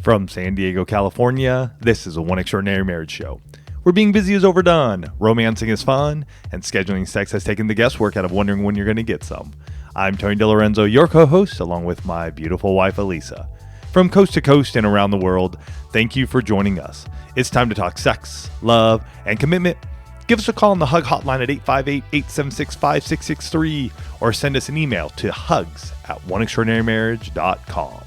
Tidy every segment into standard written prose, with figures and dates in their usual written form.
From San Diego, California, this is a One Extraordinary Marriage show, where being busy is overdone, romancing is fun, and scheduling sex has taken the guesswork out of wondering when you're going to get some. I'm Tony DiLorenzo, your co-host, along with my beautiful wife, Elisa. From coast to coast and around the world, thank you for joining us. It's time to talk sex, love, and commitment. Give us a call on the Hug Hotline at 858-876-5663 or send us an email to hugs@oneextraordinarymarriage.com.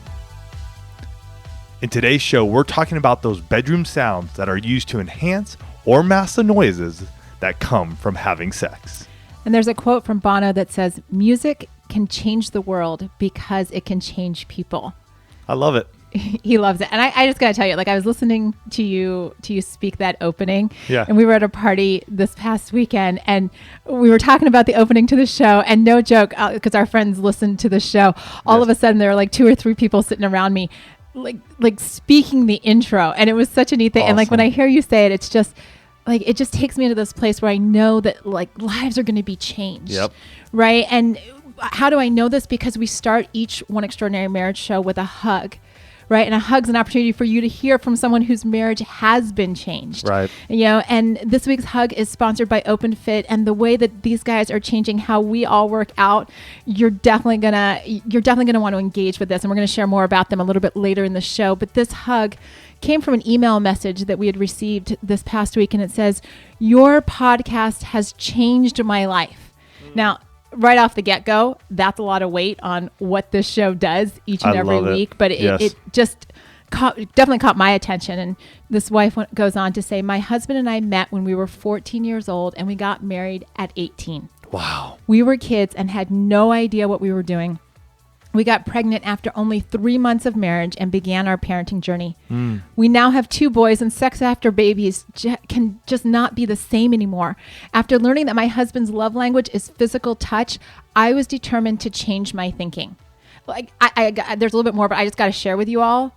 In today's show, we're talking about those bedroom sounds that are used to enhance or mask the noises that come from having sex. And there's a quote from Bono that says, "Music can change the world because it can change people." I love it. He loves it. And I just got to tell you, I was listening to you speak that opening. Yeah. And we were at a party this past weekend and we were talking about the opening to the show, and no joke, because our friends listened to the show, all of a sudden there were like 2 or 3 people sitting around me, like speaking the intro. And it was such a neat thing. Awesome. And when I hear you say it, it's just it just takes me into this place where I know that lives are going to be changed. Yep. Right. And how do I know this? Because we start each One Extraordinary Marriage show with a hug. Right. And a hug's an opportunity for you to hear from someone whose marriage has been changed. Right. And this week's hug is sponsored by Open Fit, and the way that these guys are changing how we all work out, you're definitely gonna want to engage with this. And we're going to share more about them a little bit later in the show. But this hug came from an email message that we had received this past week, and it says, "Your podcast has changed my life." Now, right off the get-go, that's a lot of weight on what this show does each and every week. But it just definitely caught my attention. And this wife goes on to say, "My husband and I met when we were 14 years old, and we got married at 18. Wow. We were kids and had no idea what we were doing. We got pregnant after only 3 months of marriage and began our parenting journey. We now have 2 boys, and sex after babies can just not be the same anymore. After learning that my husband's love language is physical touch, I was determined to change my thinking." There's a little bit more, but I just got to share with you all.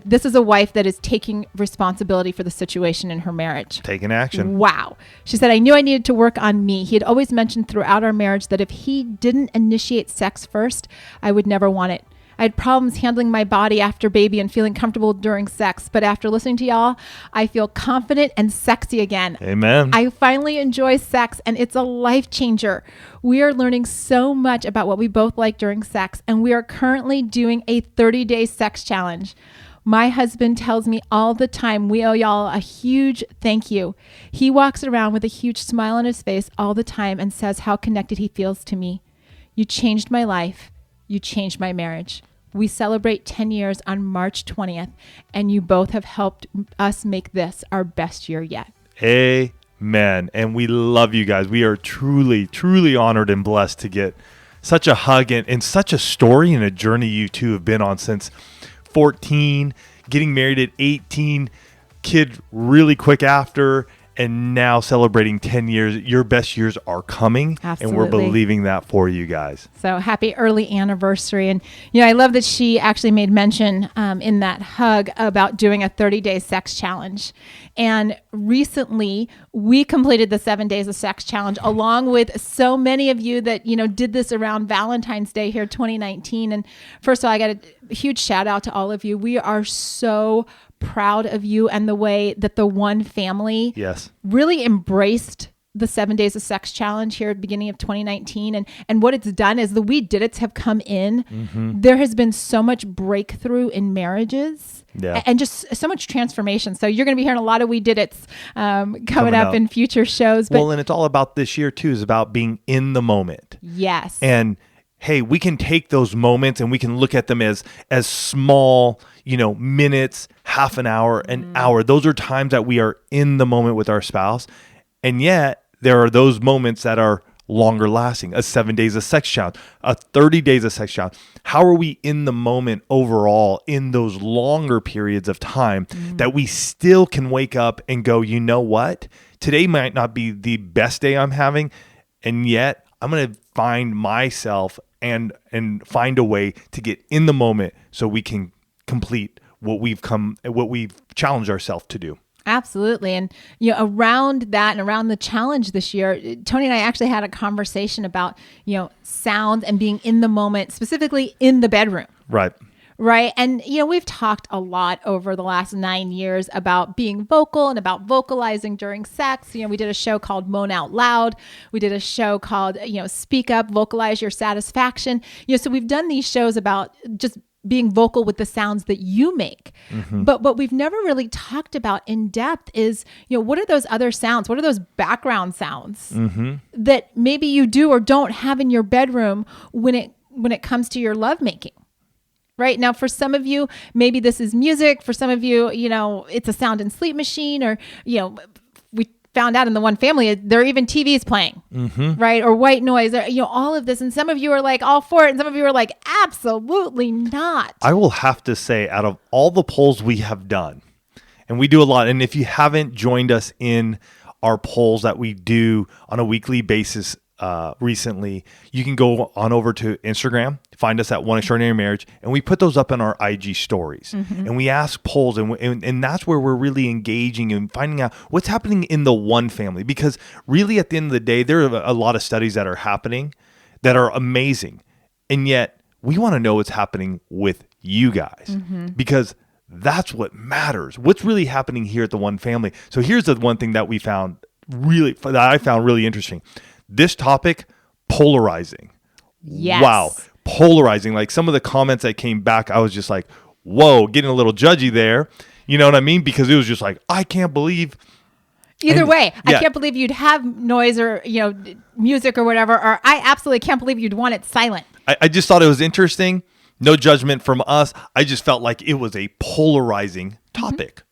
This is a wife that is taking responsibility for the situation in her marriage. Taking action. Wow. She said, "I knew I needed to work on me. He had always mentioned throughout our marriage that if he didn't initiate sex first, I would never want it. I had problems handling my body after baby and feeling comfortable during sex. But after listening to y'all, I feel confident and sexy again. Amen. I finally enjoy sex, and it's a life changer. We are learning so much about what we both like during sex, and we are currently doing a 30-day sex challenge. My husband tells me all the time we owe y'all a huge thank you. He walks around with a huge smile on his face all the time and says how connected he feels to me. You changed my life. You changed my marriage. We celebrate 10 years on March 20th, and you both have helped us make this our best year yet." Amen. And we love you guys. We are truly, truly honored and blessed to get such a hug and such a story and a journey you two have been on since 14, getting married at 18, kid really quick after, and now celebrating 10 years. Your best years are coming. Absolutely. And we're believing that for you guys. So happy early anniversary. And, I love that she actually made mention in that hug about doing a 30-day sex challenge. And recently we completed the 7 days of sex challenge along with so many of you that, did this around Valentine's Day here, 2019. And first of all, I got a huge shout out to all of you. We are so proud of you and the way that the One family really embraced the 7 days of sex challenge here at the beginning of 2019. And what it's done is the We Did It's have come in. Mm-hmm. There has been so much breakthrough in marriages and just so much transformation. So you're going to be hearing a lot of We Did It's coming up in future shows. But, and it's all about this year too, is about being in the moment. Yes. And hey, we can take those moments and we can look at them as small, minutes, half an hour, an hour. Those are times that we are in the moment with our spouse. And yet there are those moments that are longer lasting, a 7 days of sex challenge, a 30 days of sex challenge. How are we in the moment overall in those longer periods of time that we still can wake up and go, you know what? Today might not be the best day I'm having. And yet I'm going to find myself and find a way to get in the moment so we can complete what we've challenged ourselves to do. Absolutely. And, around that and around the challenge this year, Tony and I actually had a conversation about, sound and being in the moment, specifically in the bedroom. Right. right? And, we've talked a lot over the last 9 years about being vocal and about vocalizing during sex. We did a show called Moan Out Loud. We did a show called, Speak Up, Vocalize Your Satisfaction. So we've done these shows about just being vocal with the sounds that you make. But what we've never really talked about in depth is, what are those other sounds? What are those background sounds that maybe you do or don't have in your bedroom when it comes to your lovemaking? Right now, for some of you, maybe this is music. For some of you, it's a sound and sleep machine, or, we found out in the one family, there are even TVs playing, right? Or white noise, or, all of this. And some of you are like all for it. And some of you are like, absolutely not. I will have to say, out of all the polls we have done, and we do a lot, and if you haven't joined us in our polls that we do on a weekly basis recently, you can go on over to Instagram, find us at One Extraordinary Marriage, and we put those up in our IG stories. And we ask polls, and that's where we're really engaging and finding out what's happening in the one family. Because really, at the end of the day, there are a lot of studies that are happening that are amazing. And yet, we want to know what's happening with you guys, because that's what matters. What's really happening here at the one family. So here's the one thing that I found really interesting. This topic, polarizing. Yes. Wow. Polarizing. Like some of the comments that came back, I was just like, whoa, getting a little judgy there. You know what I mean? Because it was just like, I can't believe. Either way, yeah. I can't believe you'd have noise or, music or whatever, or I absolutely can't believe you'd want it silent. I just thought it was interesting. No judgment from us. I just felt like it was a polarizing topic.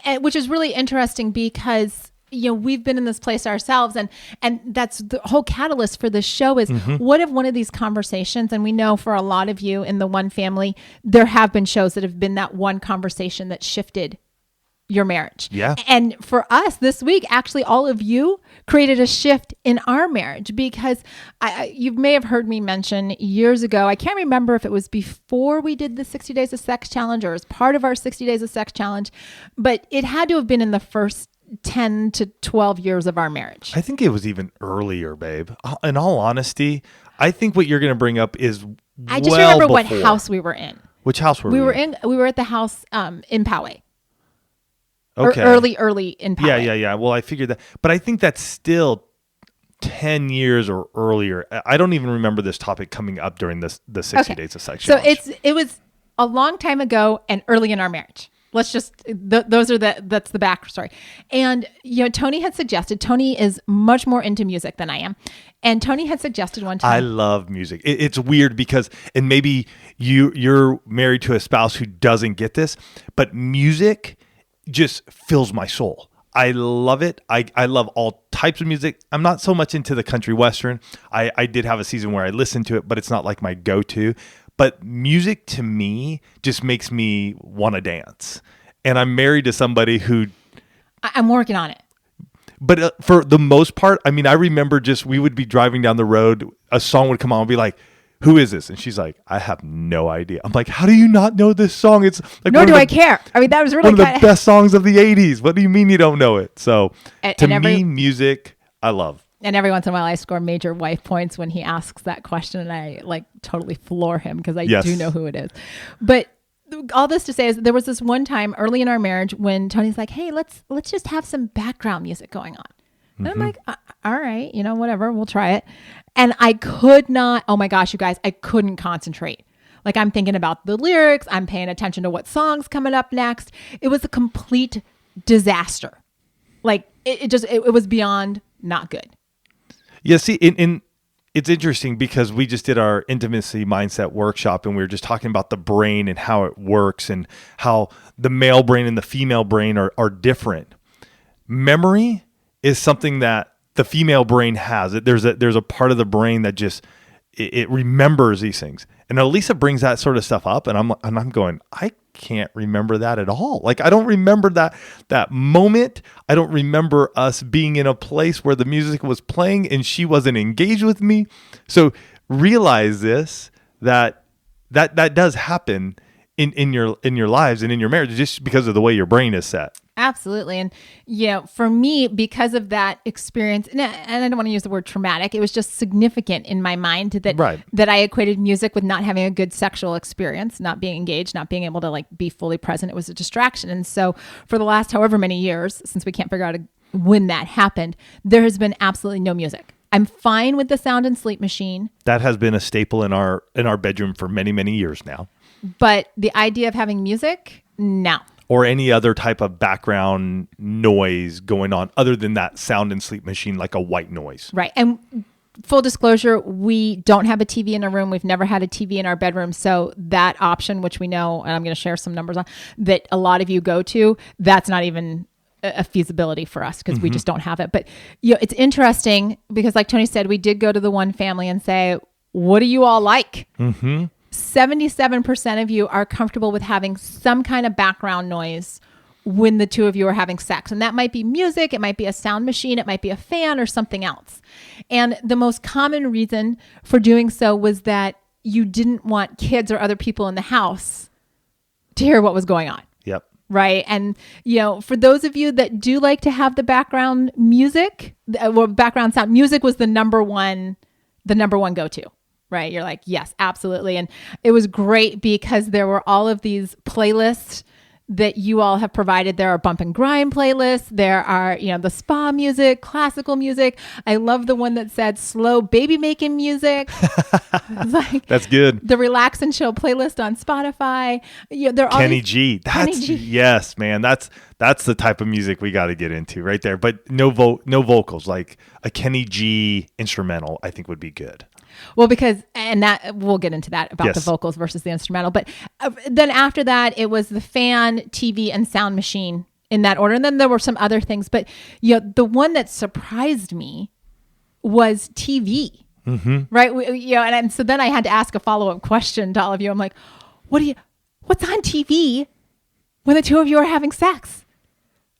And which is really interesting because we've been in this place ourselves, and that's the whole catalyst for this show is what if one of these conversations, and we know for a lot of you in the one family, there have been shows that have been that one conversation that shifted your marriage. Yeah. And for us this week, actually, all of you created a shift in our marriage because you may have heard me mention years ago, I can't remember if it was before we did the 60 Days of Sex Challenge or as part of our 60 Days of Sex Challenge, but it had to have been in the first 10 to 12 years of our marriage. I think it was even earlier, babe. In all honesty, I think what you're going to bring up is I just remember what house we were in. Which house were we in? We were at the house in Poway. Okay. Early in Poway. Yeah. Well, I figured that. But I think that's still 10 years or earlier. I don't even remember this topic coming up during the 60 Days of Sex Challenge. So it was a long time ago and early in our marriage. Let's just, that's the backstory. And, Tony had suggested, Tony is much more into music than I am. And Tony had suggested one time. I love music. It's weird because, and maybe you're married to a spouse who doesn't get this, but music just fills my soul. I love it. I love all types of music. I'm not so much into the country western. I did have a season where I listened to it, but it's not like my go-to. But music to me just makes me want to dance. And I'm married to somebody who... I'm working on it. But for the most part, I mean, I remember we would be driving down the road, a song would come on and be like, who is this? And she's like, I have no idea. I'm like, how do you not know this song? It's like nor do I care. I mean, that was really one of the best songs of the 80s. What do you mean you don't know it? So to me, music, I love. And every once in a while, I score major wife points when he asks that question, and I totally floor him because I do know who it is. But all this to say is there was this one time early in our marriage when Tony's like, "Hey, let's just have some background music going on," and I'm like, "All right, whatever, we'll try it." And I could not. Oh my gosh, you guys, I couldn't concentrate. Like I'm thinking about the lyrics, I'm paying attention to what song's coming up next. It was a complete disaster. Like it was beyond not good. Yeah, see, it's interesting because we just did our intimacy mindset workshop and we were just talking about the brain and how it works and how the male brain and the female brain are different. Memory is something that the female brain has. There's a part of the brain that just it remembers these things. And Elisa brings that sort of stuff up, and I'm going, I can't remember that at all. Like I don't remember that moment. I don't remember us being in a place where the music was playing and she wasn't engaged with me. So realize this that does happen in your lives and in your marriage just because of the way your brain is set. Absolutely. And, for me, because of that experience, and I don't want to use the word traumatic, it was just significant in my mind that I equated music with not having a good sexual experience, not being engaged, not being able to like be fully present. It was a distraction. And so for the last however many years, since we can't figure out when that happened, there has been absolutely no music. I'm fine with the sound and sleep machine. That has been a staple in our bedroom for many, many years now. But the idea of having music, no. Or any other type of background noise going on other than that sound and sleep machine, like a white noise. Right. And full disclosure, we don't have a TV in our room. We've never had a TV in our bedroom. So that option, which we know, and I'm going to share some numbers on, that a lot of you go to, that's not even a feasibility for us because we just don't have it. But it's interesting because like Tony said, we did go to the one family and say, what do you all like? 77% of you are comfortable with having some kind of background noise when the two of you are having sex. And that might be music, it might be a sound machine, it might be a fan or something else. And the most common reason for doing so was that you didn't want kids or other people in the house to hear what was going on. Yep. Right. And, for those of you that do like to have the background music, or background sound, music was the number one go-to. Right. You're like, yes, absolutely. And it was great because there were all of these playlists that you all have provided. There are bump and grind playlists. There are, the spa music, classical music. I love the one that said slow baby making music. Like that's good. The relax and chill playlist on Spotify. They're all Kenny G. Yes, man. That's the type of music we got to get into right there. But no vocals. Like a Kenny G instrumental, I think would be good. Well, and that we'll get into that about the vocals versus the instrumental. But then after that, it was the fan, TV, and sound machine in that order. And then there were some other things. But the one that surprised me was TV. Right? And so then I had to ask a follow-up question to all of you. I'm like, what's on TV when the two of you are having sex?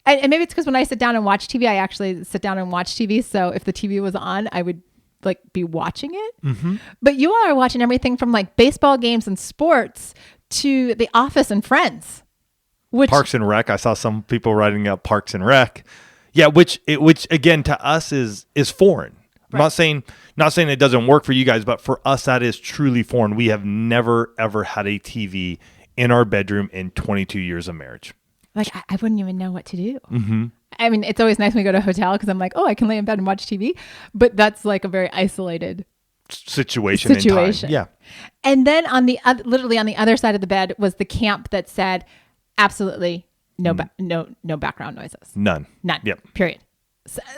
And maybe it's because when I sit down and watch TV, I actually sit down and watch TV. So if the TV was on, I would like be watching it. But you all are watching everything from like baseball games and sports to The Office and Friends. Parks and Rec. I saw some people writing up Parks and Rec. Yeah, which again to us is foreign. I'm not saying it doesn't work for you guys, but for us that is truly foreign. We have never ever had a TV in our bedroom in 22 years of marriage. Like I wouldn't even know what to do. I mean, it's always nice when we go to a hotel because I'm like, oh, I can lay in bed and watch TV. But that's like a very isolated situation. In time. Yeah. And then literally on the other side of the bed was the camp that said, absolutely no background noises. None. Yep. Period.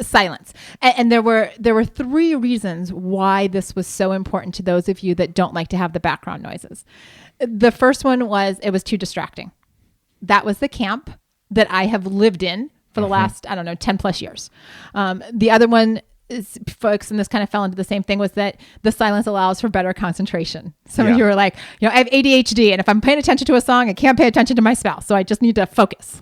Silence. And there were 3 reasons why this was so important to those of you that don't like to have the background noises. The first one was it was too distracting. That was the camp that I have lived in for the last, 10 plus years. The other one is, folks, and this kind of fell into the same thing, was that the silence allows for better concentration. Some of you are like, I have ADHD, and if I'm paying attention to a song, I can't pay attention to my spouse. So I just need to focus.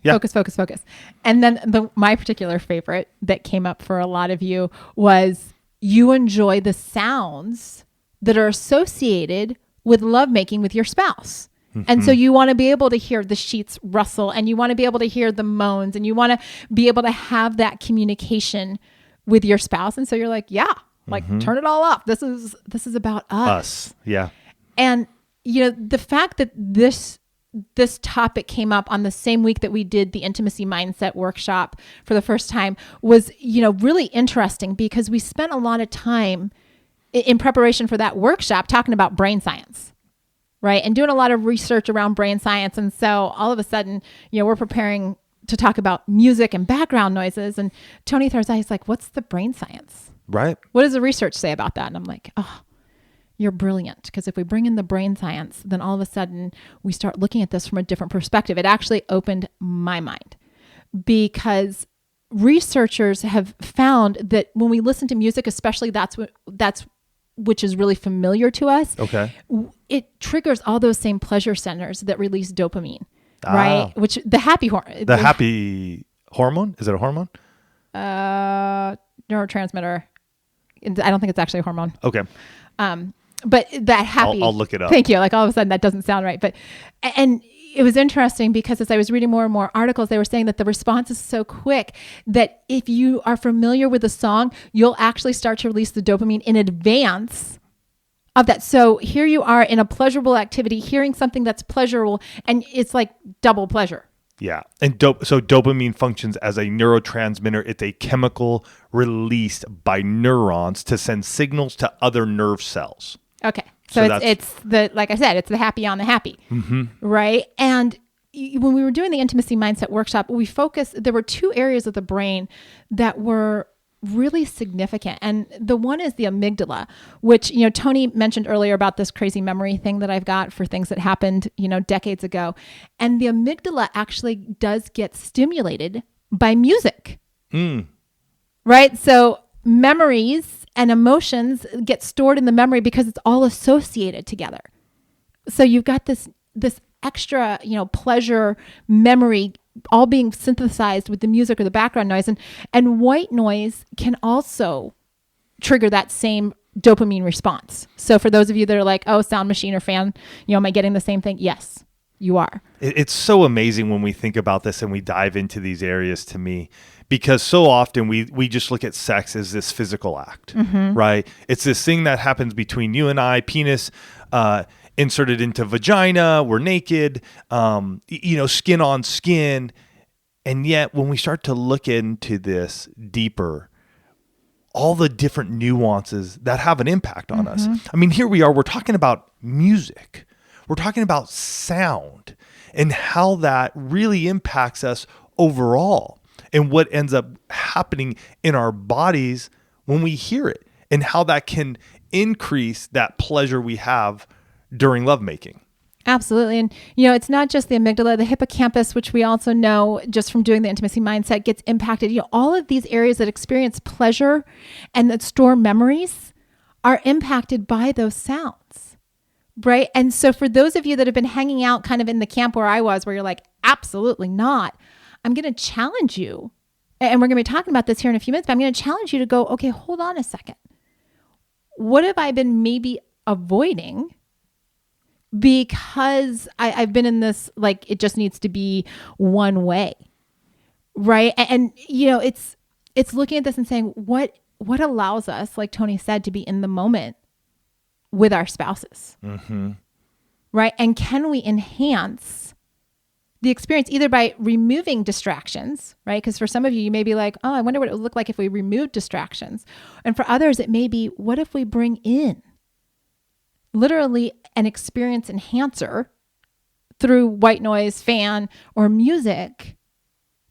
Yeah. Focus. And then my particular favorite that came up for a lot of you was you enjoy the sounds that are associated with lovemaking with your spouse. And so you want to be able to hear the sheets rustle, and you want to be able to hear the moans, and you want to be able to have that communication with your spouse. And so you're like, turn it all off. This is about us. Yeah. And the fact that this topic came up on the same week that we did the intimacy mindset workshop for the first time was, really interesting because we spent a lot of time in preparation for that workshop talking about brain science. Right. And doing a lot of research around brain science. And so all of a sudden, we're preparing to talk about music and background noises. And Tony throws out, he's like, what's the brain science? Right. What does the research say about that? And I'm like, oh, you're brilliant. Because if we bring in the brain science, then all of a sudden we start looking at this from a different perspective. It actually opened my mind because researchers have found that when we listen to music, especially which is really familiar to us. Okay. It triggers all those same pleasure centers that release dopamine, right? Which the happy hormone. The happy hormone? Is it a hormone? Neurotransmitter. I don't think it's actually a hormone. Okay. But that happy. I'll look it up. Thank you. Like all of a sudden that doesn't sound right. But, and it was interesting because as I was reading more and more articles, they were saying that the response is so quick that if you are familiar with the song, you'll actually start to release the dopamine in advance of that. So here you are in a pleasurable activity, hearing something that's pleasurable, and it's like double pleasure. Yeah. And so dopamine functions as a neurotransmitter. It's a chemical released by neurons to send signals to other nerve cells. Okay. So it's the, like I said, it's the happy on the happy, right? And when we were doing the intimacy mindset workshop, there were two areas of the brain that were really significant. And the one is the amygdala, which, Tony mentioned earlier about this crazy memory thing that I've got for things that happened, decades ago. And the amygdala actually does get stimulated by music, right? So memories and emotions get stored in the memory because it's all associated together. So you've got this extra, pleasure memory all being synthesized with the music or the background noise. And white noise can also trigger that same dopamine response. So for those of you that are like, oh, sound machine or fan, am I getting the same thing? Yes, you are. It's so amazing when we think about this and we dive into these areas, to me, because so often we just look at sex as this physical act, right? It's this thing that happens between you and I, penis, inserted into vagina, we're naked, skin on skin. And yet when we start to look into this deeper, all the different nuances that have an impact on us. I mean, here we are, we're talking about music. We're talking about sound and how that really impacts us overall and what ends up happening in our bodies when we hear it and how that can increase that pleasure we have during lovemaking. Absolutely. And, it's not just the amygdala, the hippocampus, which we also know just from doing the intimacy mindset gets impacted. All of these areas that experience pleasure and that store memories are impacted by those sounds, right? And so for those of you that have been hanging out kind of in the camp where I was, where you're like, absolutely not, I'm going to challenge you. And we're going to be talking about this here in a few minutes, but I'm going to challenge you to go, okay, hold on a second. What have I been maybe avoiding because I've been in this, like, it just needs to be one way, right? And it's looking at this and saying, what allows us, like Tony said, to be in the moment with our spouses, right? And can we enhance the experience either by removing distractions, right? Because for some of you, you may be like, oh, I wonder what it would look like if we removed distractions. And for others, it may be, what if we bring in literally an experience enhancer through white noise, fan, or music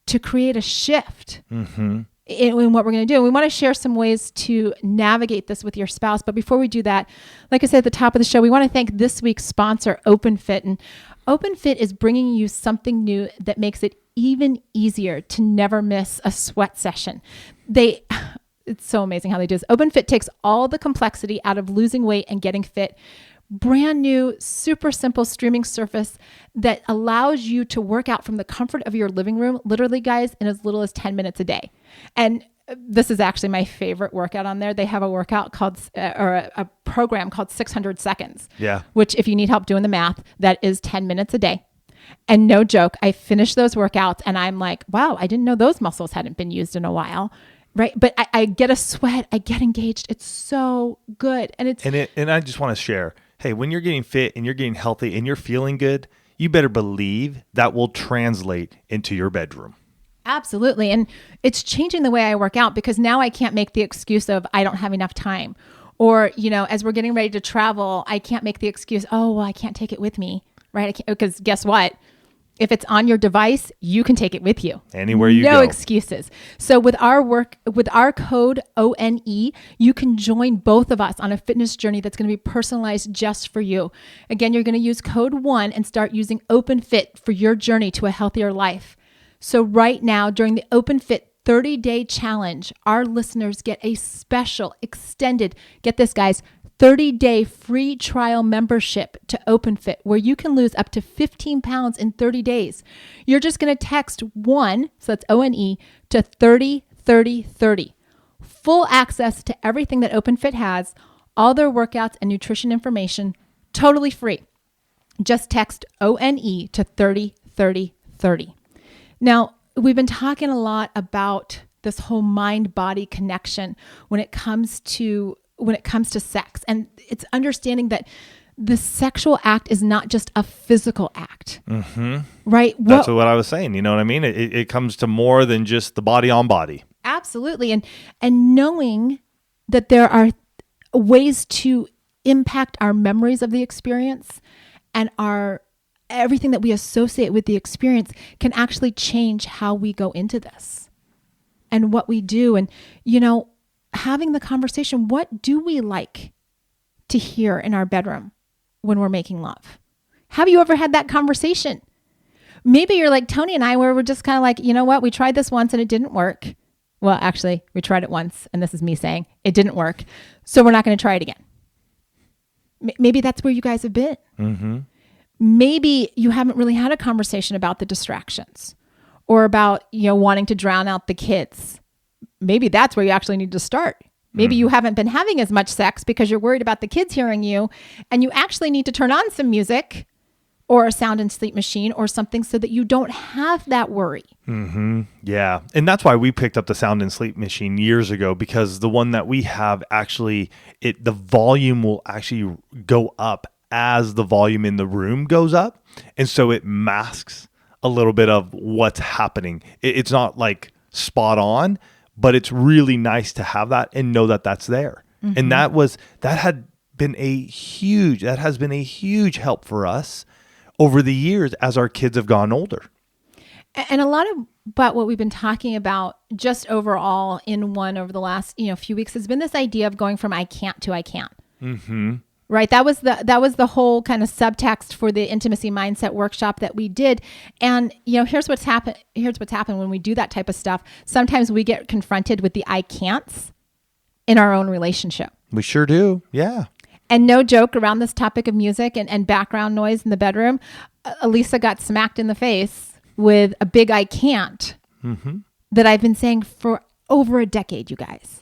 to create a shift in what we're going to do. And we want to share some ways to navigate this with your spouse. But before we do that, like I said at the top of the show, we want to thank this week's sponsor, OpenFit. And OpenFit is bringing you something new that makes it even easier to never miss a sweat session. It's so amazing how they do this. OpenFit takes all the complexity out of losing weight and getting fit. Brand new, super simple streaming service that allows you to work out from the comfort of your living room, literally, guys, in as little as 10 minutes a day. And this is actually my favorite workout on there. They have a workout called, or a program called 600 Seconds. Yeah. Which, if you need help doing the math, that is 10 minutes a day. And no joke, I finished those workouts and I'm like, wow, I didn't know those muscles hadn't been used in a while. Right. But I get a sweat. I get engaged. It's so good. And I just want to share, hey, when you're getting fit and you're getting healthy and you're feeling good, you better believe that will translate into your bedroom. Absolutely. And it's changing the way I work out because now I can't make the excuse of I don't have enough time. Or, as we're getting ready to travel, I can't make the excuse, oh, well, I can't take it with me. Right. Because guess what? If it's on your device, you can take it with you. Anywhere you go. No excuses. So with our code ONE, you can join both of us on a fitness journey that's going to be personalized just for you. Again, you're going to use code ONE and start using OpenFit for your journey to a healthier life. So right now, during the OpenFit 30-day challenge, our listeners get a special extended, get this guys, 30-day free trial membership to OpenFit where you can lose up to 15 pounds in 30 days. You're just going to text ONE, so that's ONE, to 303030. Full access to everything that OpenFit has, all their workouts and nutrition information, totally free. Just text ONE to 30 30 30. Now, we've been talking a lot about this whole mind-body connection when it comes to sex, and it's understanding that the sexual act is not just a physical act, right? That's what I was saying. You know what I mean? It comes to more than just the body on body. Absolutely, and knowing that there are ways to impact our memories of the experience and our everything that we associate with the experience can actually change how we go into this and what we do. And, having the conversation, what do we like to hear in our bedroom when we're making love? Have you ever had that conversation? Maybe you're like Tony and I, where we're just kind of like, you know what? We tried this once and it didn't work. Well, actually, we tried it once, and this is me saying it didn't work. So we're not going to try it again. Maybe that's where you guys have been. Mm-hmm. Maybe you haven't really had a conversation about the distractions or about, wanting to drown out the kids. Maybe that's where you actually need to start. Maybe you haven't been having as much sex because you're worried about the kids hearing you, and you actually need to turn on some music or a sound and sleep machine or something so that you don't have that worry. Mm-hmm. Yeah. And that's why we picked up the sound and sleep machine years ago, because the one that we have actually, the volume will actually go up as the volume in the room goes up. And so it masks a little bit of what's happening. It's not like spot on, but it's really nice to have that and know that that's there. Mm-hmm. And that has been a huge help for us over the years as our kids have gotten older. And a lot about what we've been talking about just overall in one over the last few weeks has been this idea of going from I can't to I can. Mm-hmm. Right. That was the whole kind of subtext for the intimacy mindset workshop that we did. And here's what's happened when we do that type of stuff. Sometimes we get confronted with the I can'ts in our own relationship. We sure do. Yeah. And no joke, around this topic of music and background noise in the bedroom, Elisa got smacked in the face with a big I can't that I've been saying for over a decade, you guys.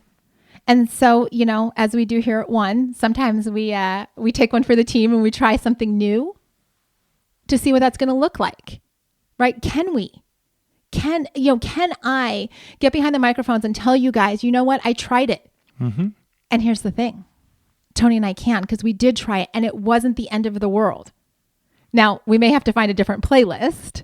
And so, as we do here at One, sometimes we take one for the team and we try something new to see what that's going to look like, right? Can I get behind the microphones and tell you guys, you know what? I tried it. Mm-hmm. And here's the thing. Tony and I can, because we did try it and it wasn't the end of the world. Now, we may have to find a different playlist.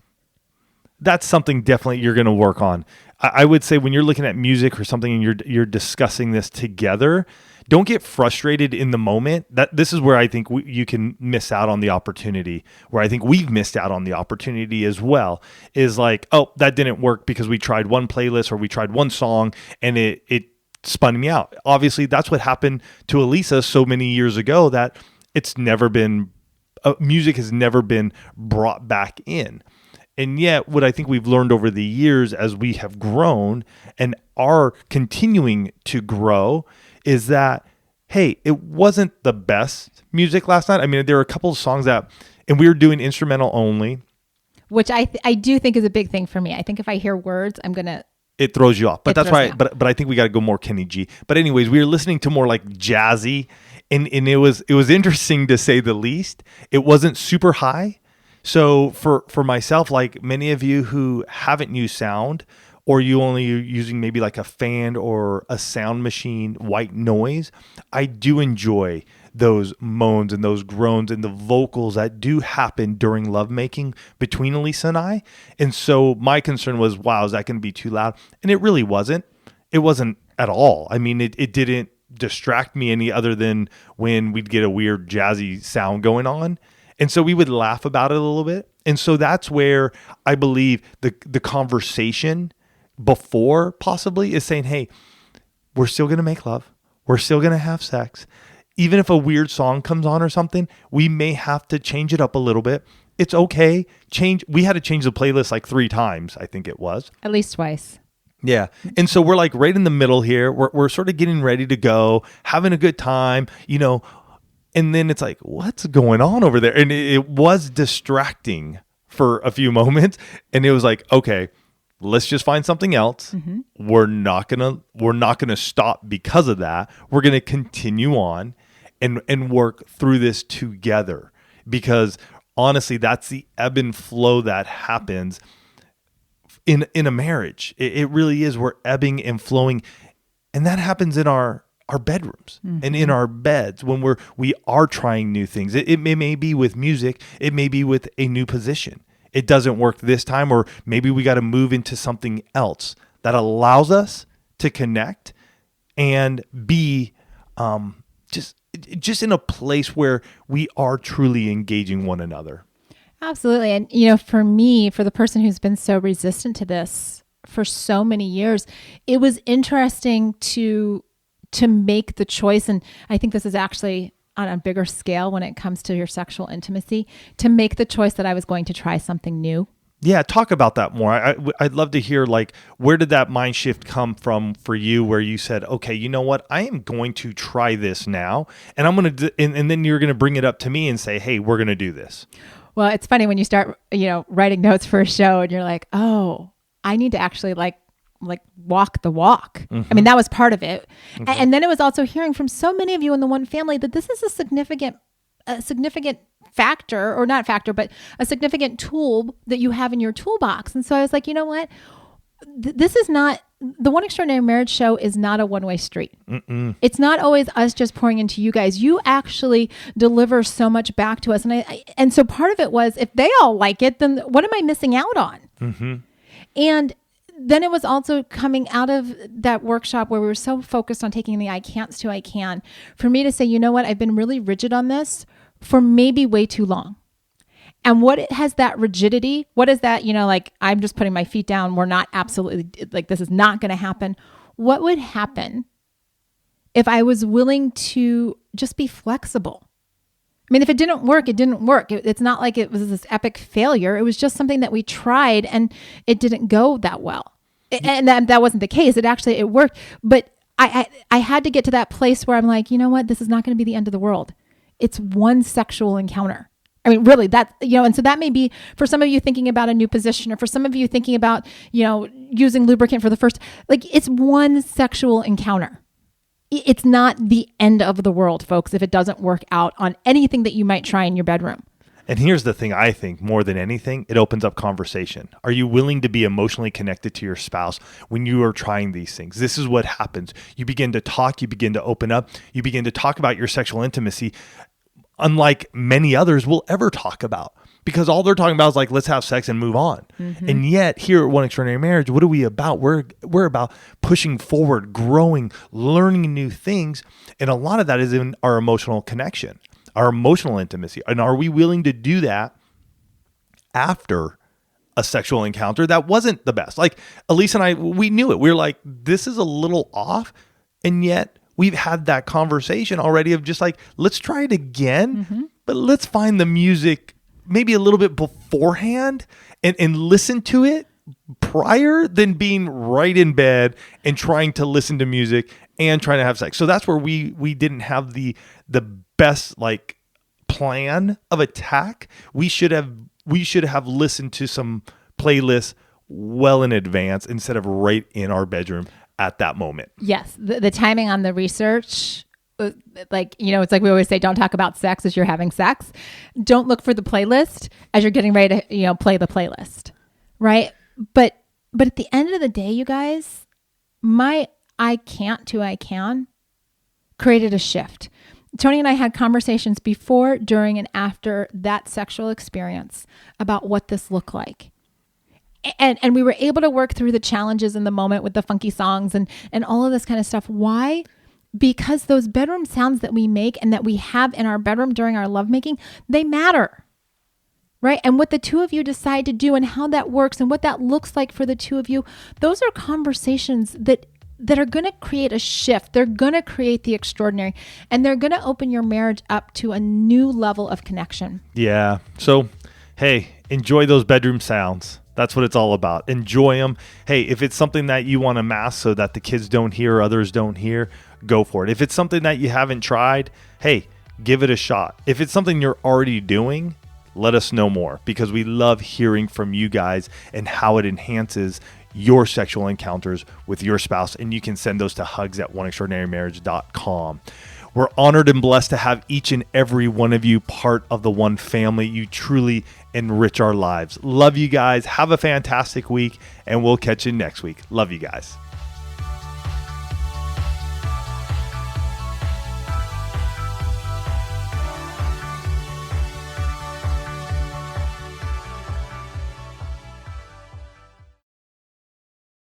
That's something definitely you're going to work on. I would say when you're looking at music or something and you're discussing this together, don't get frustrated in the moment. This is where I think you can miss out on the opportunity, where I think we've missed out on the opportunity as well, is like, oh, that didn't work because we tried one playlist or we tried one song and it spun me out. Obviously, that's what happened to Elisa so many years ago, that it's never been, music has never been brought back in. And yet, what I think we've learned over the years as we have grown and are continuing to grow is that, hey, it wasn't the best music last night. I mean, there were a couple of songs and we were doing instrumental only. Which I do think is a big thing for me. I think if I hear words, it throws you off. But that's why, but I think we got to go more Kenny G. But anyways, we were listening to more like jazzy, and it was interesting to say the least. It wasn't super high. So for myself, like many of you who haven't used sound, or you only are using maybe like a fan or a sound machine, white noise, I do enjoy those moans and those groans and the vocals that do happen during lovemaking between Elisa and I. And so my concern was, wow, is that going to be too loud? And it really wasn't. It wasn't at all. I mean, it didn't distract me any other than when we'd get a weird jazzy sound going on. And so we would laugh about it a little bit. And so that's where I believe the conversation before possibly is saying, hey, we're still going to make love. We're still going to have sex. Even if a weird song comes on or something, we may have to change it up a little bit. It's okay. We had to change the playlist like 3 times, I think it was. At least twice. Yeah. And so we're like right in the middle here. We're sort of getting ready to go, having a good time, and then it's like, what's going on over there? And it was distracting for a few moments. And it was like, okay, let's just find something else. Mm-hmm. We're not gonna stop because of that. We're gonna continue on and work through this together, because honestly, that's the ebb and flow that happens in a marriage. It really is. We're ebbing and flowing, and that happens in our bedrooms and in our beds when we are trying new things. It may be with music. It may be with a new position. It doesn't work this time, or maybe we got to move into something else that allows us to connect and be just in a place where we are truly engaging one another. Absolutely. And, for me, for the person who's been so resistant to this for so many years, it was interesting to make the choice. And I think this is actually on a bigger scale when it comes to your sexual intimacy, to make the choice that I was going to try something new. Yeah, talk about that more. I'd love to hear, where did that mind shift come from for you, where you said, okay, you know what, I am going to try this now, and I'm going to, and then you're going to bring it up to me and say, hey, we're going to do this. Well, it's funny when you start, writing notes for a show and you're like, oh, I need to actually walk the walk. I mean, that was part of it. Okay. And then it was also hearing from so many of you in the one family that this is a significant factor, or not factor, but a significant tool that you have in your toolbox. And so I was like, you know what? This is not, the One Extraordinary Marriage show is not a one-way street. Mm-mm. It's not always us just pouring into you guys. You actually deliver so much back to us. And so part of it was, if they all like it, then what am I missing out on? Mm-hmm. And then it was also coming out of that workshop where we were so focused on taking the I can'ts to I can, for me to say, you know what, I've been really rigid on this for maybe way too long. And what has that rigidity? What is that, I'm just putting my feet down. We're not absolutely, this is not going to happen. What would happen if I was willing to just be flexible? I mean, if it didn't work, it didn't work. It's not like it was this epic failure. It was just something that we tried and it didn't go that well. And that wasn't the case. It worked. But I had to get to that place where I'm like, you know what? This is not going to be the end of the world. It's one sexual encounter. I mean, really, and so that may be for some of you thinking about a new position, or for some of you thinking about, using lubricant for the first, it's one sexual encounter. It's not the end of the world, folks, if it doesn't work out on anything that you might try in your bedroom. And here's the thing, I think more than anything, it opens up conversation. Are you willing to be emotionally connected to your spouse when you are trying these things? This is what happens. You begin to talk, you begin to open up, you begin to talk about your sexual intimacy, unlike many others will ever talk about. Because all they're talking about is let's have sex and move on. Mm-hmm. And yet here at One Extraordinary Marriage, what are we about? We're about pushing forward, growing, learning new things. And a lot of that is in our emotional connection, our emotional intimacy. And are we willing to do that after a sexual encounter that wasn't the best? Elise and I, we knew it. We were like, this is a little off. And yet we've had that conversation already of just let's try it again, but let's find the music maybe a little bit beforehand and listen to it prior than being right in bed and trying to listen to music and trying to have sex. So that's where we didn't have the best plan of attack. We should have listened to some playlists well in advance instead of right in our bedroom at that moment. Yes. The timing on the research, it's like we always say, don't talk about sex as you're having sex. Don't look for the playlist as you're getting ready to, play the playlist. Right. But at the end of the day, you guys, my I can't to I can created a shift. Tony and I had conversations before, during, and after that sexual experience about what this looked like. And we were able to work through the challenges in the moment with the funky songs and all of this kind of stuff. Why? Because those bedroom sounds that we make and that we have in our bedroom during our lovemaking, they matter, right? And what the two of you decide to do and how that works and what that looks like for the two of you, those are conversations that are going to create a shift. They're going to create the extraordinary, and they're going to open your marriage up to a new level of connection. Yeah. So, hey, enjoy those bedroom sounds. That's what it's all about. Enjoy them. Hey, if it's something that you want to mask so that the kids don't hear or others don't hear, go for it. If it's something that you haven't tried, hey, give it a shot. If it's something you're already doing, let us know more, because we love hearing from you guys and how it enhances your sexual encounters with your spouse. And you can send those to hugs@oneextraordinarymarriage.com. We're honored and blessed to have each and every one of you part of the One family. You truly enrich our lives. Love you guys. Have a fantastic week, and we'll catch you next week. Love you guys.